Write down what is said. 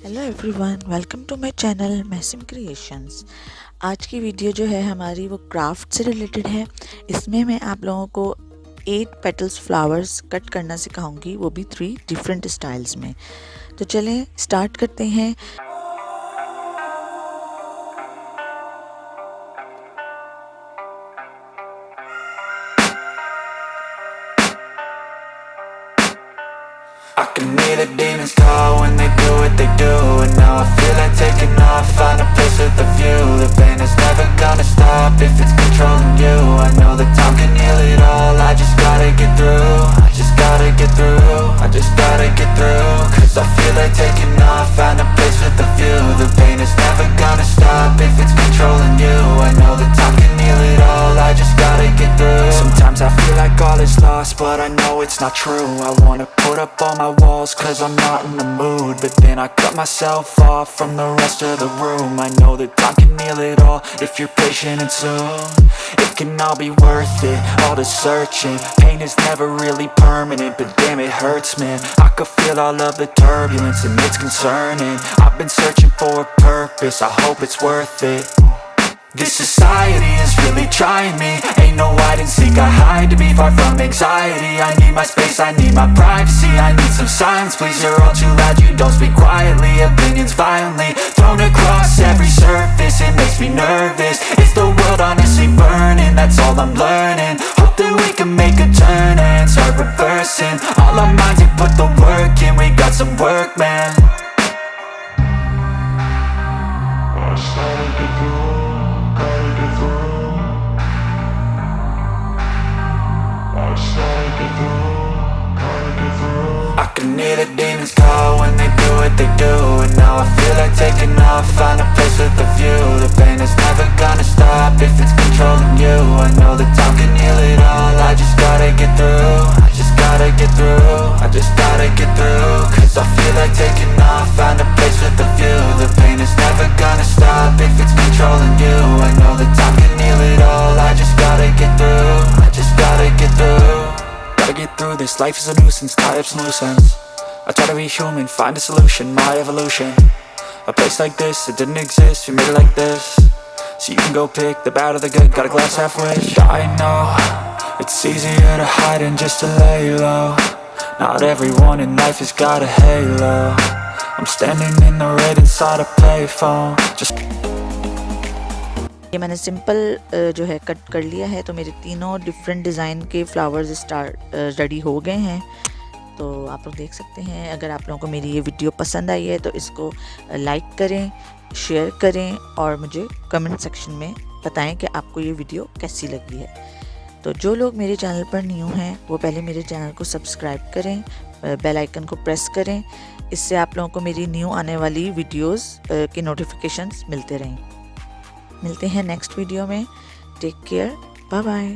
Hello everyone, welcome to my channel Mahsim creations. आज की video जो है हमारी वो क्राफ्ट से रिलेटेड है। इसमें मैं आप लोगों को 8 पेटल्स फ्लावर्स कट करना सिखाऊंगी, वो भी 3 डिफरेंट स्टाइल्स में। तो चलें स्टार्ट करते हैं। I can hear the demons call when they do what they do. And now I feel like taking off, find a place with a view. The pain is never gonna stop if it's controlling you. I know that time can heal it all, I just gotta get through. I just gotta get through, I just gotta get through. Cause I feel like taking off, find a place with a view. The pain is never gonna stop if it's controlling you. I know that time can heal it all, I just gotta get through. Sometimes I feel like all is lost, but I know it's not true. I wanna put up all my walls cause I'm not in the mood, but then I cut myself off from the rest of the room. I know that time can heal it all if you're patient and soon it can all be worth it, all the searching. Pain is never really permanent, but damn it hurts, man. I could feel all of the turbulence and it's concerning. I've been searching for a purpose, I hope it's worth it. This society is really trying me. Ain't no hide and seek, I hide to be far from anxiety. I need my space, I need my privacy. I need some silence, please, you're all too loud. You don't speak quietly, opinions violently thrown across every surface. It makes me nervous. Is the world honestly burning? That's all I'm learning. Hope that we can make a turn and start reversing all our minds and put the work in. We got some work, man. I can hear the demons call when they do what they do. And now I feel like taking off, find a place with a view. The pain is never gonna stop if it's controlling you. I know that time can heal it all, I just gotta get through. I just gotta get through, I just gotta get through. Cause I feel like taking off, find a place with a view. The pain is never gonna stop if it's controlling you. I know that time can heal it all, I just gotta get through. I just gotta get through. Gotta get through this, life is a nuisance, tie up some loose ends. I try to be human, find a solution, my evolution. A place like this, it didn't exist, we made it like this. So you can go pick the bad or the good, got a glass halfway. I know, it's easier to hide than just to lay low. Not everyone in life has got a halo. I'm standing in the red inside a payphone. Just ये मैंने simple जो है cut कर लिया है। तो मेरे तीनों डिफरेंट डिज़ाइन के फ्लावर्स रेडी हो गए हैं। तो आप लोग देख सकते हैं। अगर आप लोगों को मेरी ये वीडियो पसंद आई है तो इसको लाइक करें, शेयर करें और मुझे कमेंट सेक्शन में बताएं कि आपको ये वीडियो कैसी लगी है। तो जो लोग मेरे चैनल पर न्यू हैं वो पहले मेरे चैनल को सब्सक्राइब करें, बेल आइकन को प्रेस करें। इससे आप लोगों को मेरी न्यू आने वाली वीडियोस के नोटिफिकेशंस मिलते रहें। मिलते हैं नेक्स्ट वीडियो में। Take care, bye bye.